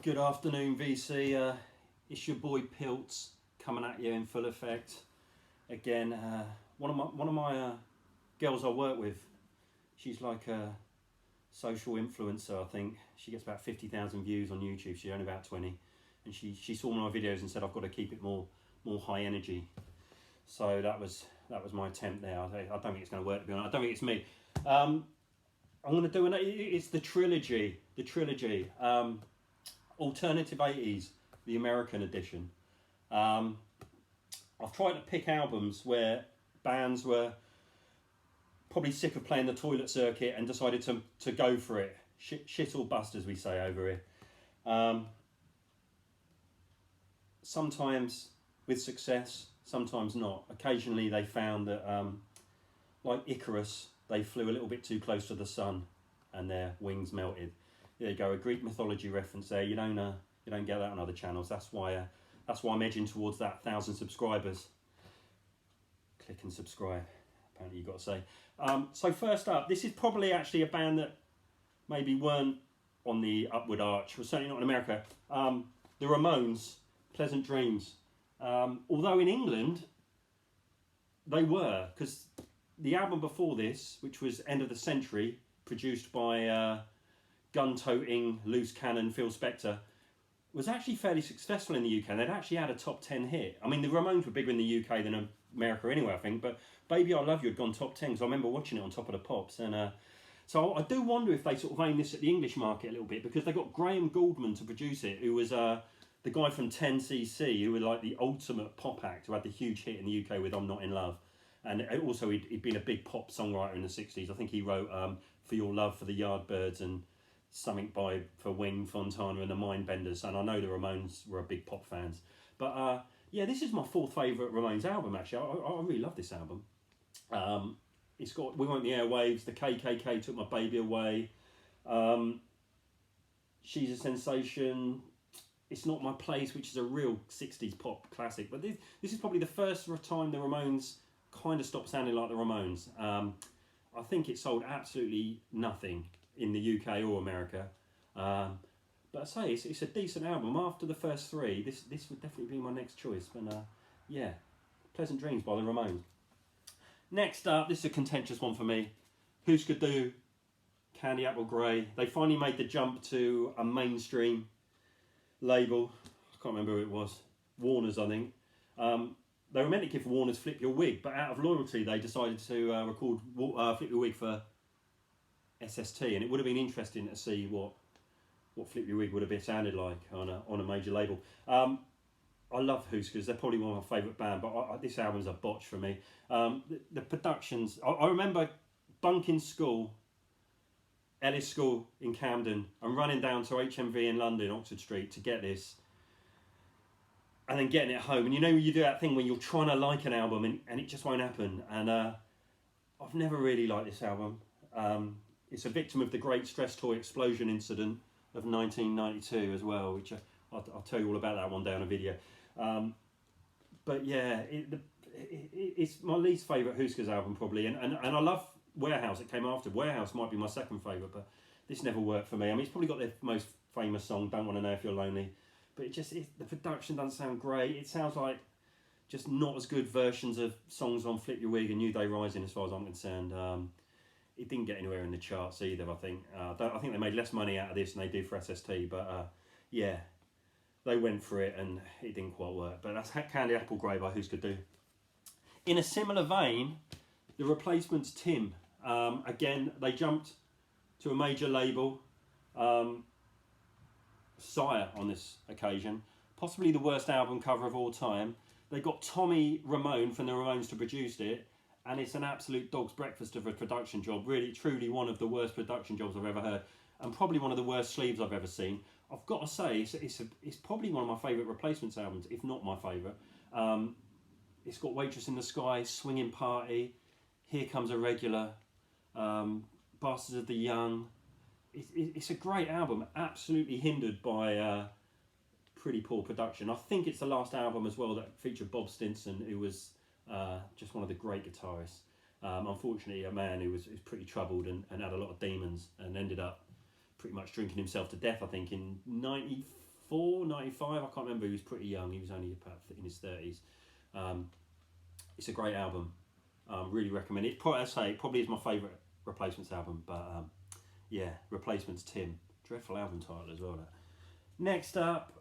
Good afternoon, VC. It's your boy Pilts coming at you in full effect. Again, one of my girls I work with, she's like a social influencer. I think she gets about 50,000 views on YouTube. She's only about 20, and she saw one of my videos and said I've got to keep it more high energy. So that was my attempt there. I don't think it's going to work. To be honest, I don't think it's me. I'm going to do it's the trilogy. Alternative 80s, the American edition. I've tried to pick albums where bands were probably sick of playing the toilet circuit and decided to go for it. Shit or bust, as we say over here. Sometimes with success, sometimes not. Occasionally they found that, like Icarus, they flew a little bit too close to the sun and their wings melted. There you go, a Greek mythology reference there. You don't get that on other channels. That's why I'm edging towards that 1,000 subscribers. Click and subscribe. Apparently you've got to say. So first up, this is probably actually a band that maybe weren't on the upward arch, or certainly not in America. The Ramones, Pleasant Dreams. Although in England they were, because the album before this, which was End of the Century, produced by gun-toting, loose cannon Phil Spector, was actually fairly successful in the UK. They'd actually had a top 10 hit. I mean, the Ramones were bigger in the UK than America anyway, I think, but Baby I Love You had gone top 10, because I remember watching it on Top of the Pops. And so I do wonder if they sort of aim this at the English market a little bit, because they got Graham Gouldman to produce it, who was the guy from 10cc, who was like the ultimate pop act, who had the huge hit in the UK with I'm Not In Love. And also he'd been a big pop songwriter in the 60s. I think he wrote For Your Love for the Yardbirds and something for Wayne Fontana and the Mindbenders, and I know the Ramones were big pop fans. But yeah, this is my fourth favourite Ramones album, actually. I really love this album. It's got We Want the Airwaves, the KKK Took My Baby Away, She's a Sensation, It's Not My Place, which is a real 60s pop classic. But this is probably the first time the Ramones kind of stopped sounding like the Ramones. I think it sold absolutely nothing in the UK or America, but I say it's a decent album. After the first three, this would definitely be my next choice. But yeah, Pleasant Dreams by the Ramones. Next up, this is a contentious one for me. Who's Could Do, Candy Apple Grey. They finally made the jump to a mainstream label. I can't remember who it was. Warner's, I think. They were meant to give Warner's Flip Your Wig, but out of loyalty they decided to record Flip Your Wig for SST, and it would have been interesting to see what Flip Your Wig would have sounded like on a major label. I love Huskers, they're probably one of my favourite band, but this album's a botch for me. The productions, I remember bunking school, Ellis School in Camden, and running down to HMV in London, Oxford Street, to get this, and then getting it home. And you do that thing when you're trying to like an album and it just won't happen. And I've never really liked this album. It's a victim of the Great Stress Toy Explosion incident of 1992 as well, which I'll tell you all about that one day on a video. But yeah, it's my least favourite Huskers album probably, and I love Warehouse. It came after. Warehouse might be my second favourite, but this never worked for me. I mean, it's probably got their most famous song, Don't Want to Know If You're Lonely, but the production doesn't sound great. It sounds like just not as good versions of songs on Flip Your Wig and New Day Rising, as far as I'm concerned. It didn't get anywhere in the charts either, I think. I think they made less money out of this than they did for SST, but yeah, they went for it and it didn't quite work. But that's Candy Apple Grey by Who's Could Do. In a similar vein, the Replacements' Tim. Again, they jumped to a major label, Sire on this occasion. Possibly the worst album cover of all time. They got Tommy Ramone from the Ramones to produce it, and it's an absolute dog's breakfast of a production job. Really, truly one of the worst production jobs I've ever heard, and probably one of the worst sleeves I've ever seen. I've got to say, it's probably one of my favourite Replacements albums, if not my favourite. It's got Waitress in the Sky, Swinging Party, Here Comes a Regular, Bastards of the Young. It's a great album, absolutely hindered by pretty poor production. I think it's the last album as well that featured Bob Stinson, who was just one of the great guitarists. Unfortunately, a man who was pretty troubled and had a lot of demons, and ended up pretty much drinking himself to death, I think, in 94 94, 95. I can't remember. He was pretty young. He was only about in his 30s. It's a great album. Really recommend it. Probably, I say, it probably is my favourite Replacements album. But yeah, Replacements Tim. Dreadful album title as well. That. Next up,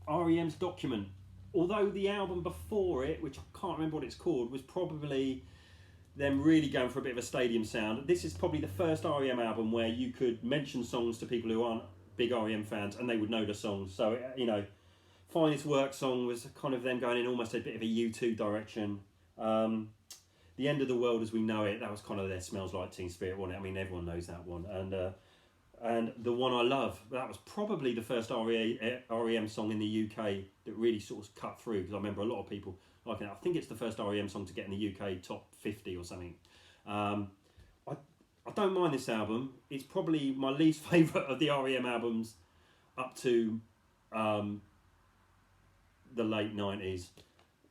REM's Document. Although the album before it, which I can't remember what it's called, was probably them really going for a bit of a stadium sound. This is probably the first REM album where you could mention songs to people who aren't big REM fans and they would know the songs. So, you know, Finest Work song was kind of them going in almost a bit of a U2 direction. The End of the World as We Know It, that was kind of their Smells Like Teen Spirit, wasn't it? I mean, everyone knows that one. And The One I Love, that was probably the first REM song in the UK that really sort of cut through, because I remember a lot of people liking it. I think it's the first REM song to get in the UK top 50 or something. I don't mind this album. It's probably my least favourite of the REM albums up to the late 90s.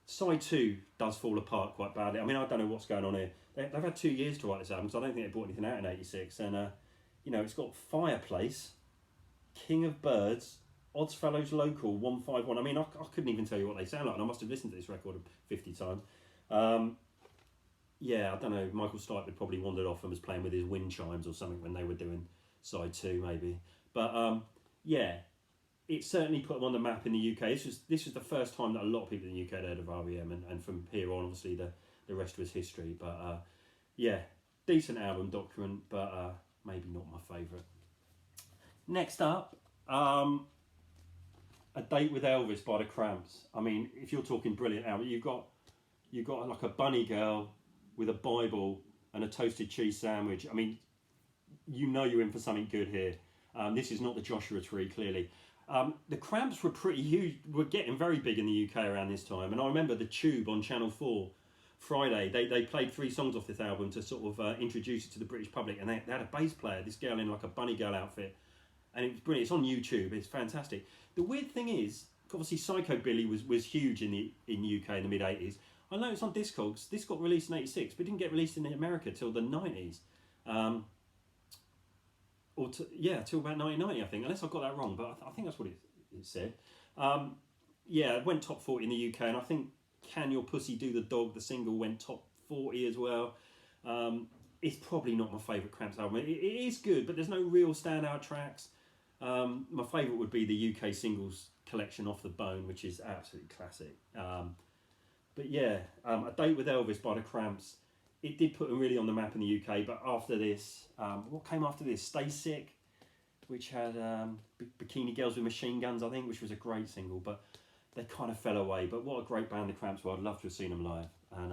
Side 2 does fall apart quite badly. I mean, I don't know what's going on here. They've had 2 years to write this album, so I don't think they brought anything out in 86. And, you know, it's got Fireplace, King of Birds, Oddfellows Local, 151. I mean, I couldn't even tell you what they sound like, and I must have listened to this record 50 times. Yeah, I don't know. Michael Stipe had probably wandered off and was playing with his wind chimes or something when they were doing side 2, maybe. But yeah, it certainly put them on the map in the UK. This was the first time that a lot of people in the UK had heard of REM, and from here on, obviously, the rest was history. But yeah, decent album, Document, but maybe not my favourite. Next up, A Date with Elvis by the Cramps. I mean, if you're talking brilliant album, you've got like a bunny girl with a Bible and a toasted cheese sandwich. I mean, you know you're in for something good here. This is not the Joshua Tree, clearly. The Cramps were pretty huge, were getting very big in the UK around this time. And I remember the Tube on Channel 4, Friday, they played 3 songs off this album to sort of introduce it to the British public. And they had a bass player, this girl in like a bunny girl outfit. And it was brilliant. It's on YouTube, it's fantastic. The weird thing is, obviously Psychobilly was huge in UK in the mid-80s. I know it's on Discogs. This got released in 86, but didn't get released in America till the 90s. Till about 1990, I think, unless I got that wrong, but I think that's what it said. Yeah, it went top 40 in the UK, and I think Can Your Pussy Do the Dog, the single, went top 40 as well. It's probably not my favourite Cramps album. It is good, but there's no real standout tracks. My favourite would be the UK singles collection, Off the Bone, which is absolutely classic. But yeah, A Date with Elvis by the Cramps. It did put them really on the map in the UK, but after this, what came after this? Stay Sick, which had Bikini Girls with Machine Guns, I think, which was a great single, but they kind of fell away. But what a great band the Cramps were. I'd love to have seen them live. And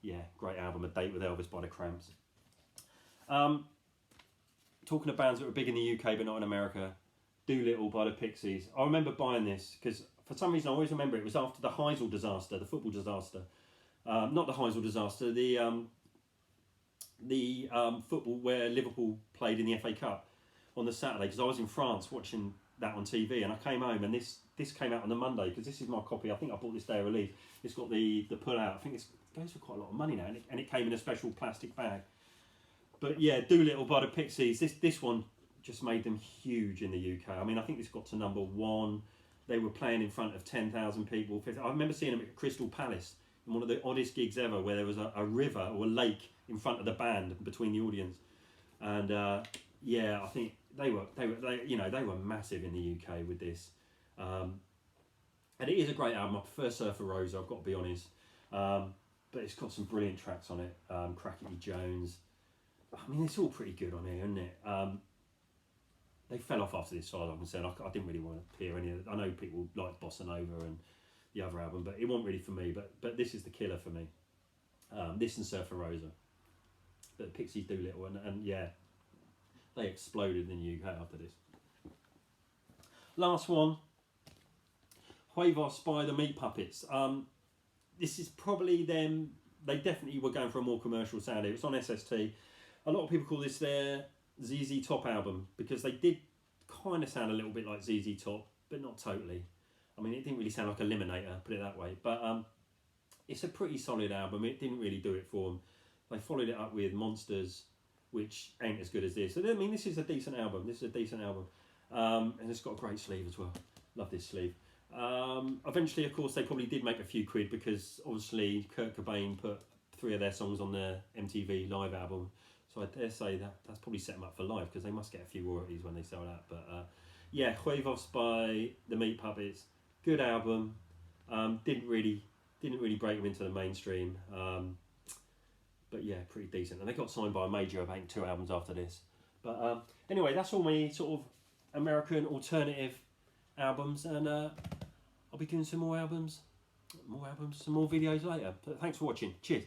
yeah, great album, A Date with Elvis by the Cramps. Talking of bands that were big in the UK but not in America, Doolittle by the Pixies. I remember buying this because for some reason I always remember it was after the Heysel disaster, the football disaster. Not the Heysel disaster, the football where Liverpool played in the FA Cup on the Saturday, because I was in France watching that on TV, and I came home and this came out on the Monday, because this is my copy. I think I bought this day of release. It's got the pull out. I think it goes for quite a lot of money now, and it came in a special plastic bag. But yeah, Doolittle by the Pixies. This one just made them huge in the UK. I mean, I think this got to number 1. They were playing in front of 10,000 people. I remember seeing them at Crystal Palace in one of the oddest gigs ever, where there was a river or a lake in front of the band between the audience. And yeah, I think they were massive in the UK with this. And it is a great album. I prefer Surfer Rosa, I've got to be honest. But it's got some brilliant tracks on it. Crackety Jones. I mean, it's all pretty good on here, isn't it? They fell off after this, so like I said, I didn't really want to hear any of it. I know people like Bossa Nova and the other album, but it wasn't really for me. But this is the killer for me. This and Surfer Rosa. But Pixies Doolittle, and yeah, they exploded in the UK after this. Last one, Huevos by the Meat Puppets. This is probably them. They definitely were going for a more commercial sound. It was on SST. A lot of people call this their ZZ Top album, because they did kind of sound a little bit like ZZ Top, but not totally. I mean, it didn't really sound like Eliminator, put it that way. But it's a pretty solid album. It didn't really do it for them. They followed it up with Monsters, which ain't as good as this. So, I mean, this is a decent album. And it's got a great sleeve as well. Love this sleeve. Eventually, of course, they probably did make a few quid because obviously Kurt Cobain put 3 of their songs on their MTV live album. So I dare say that's probably set them up for life because they must get a few royalties when they sell that. But yeah, Huevos by the Meat Puppets, good album. Didn't really break them into the mainstream. But yeah, pretty decent. And they got signed by a major, I think, 2 albums after this. But anyway, that's all my sort of American alternative albums, and I'll be doing some more albums, some more videos later. But thanks for watching. Cheers.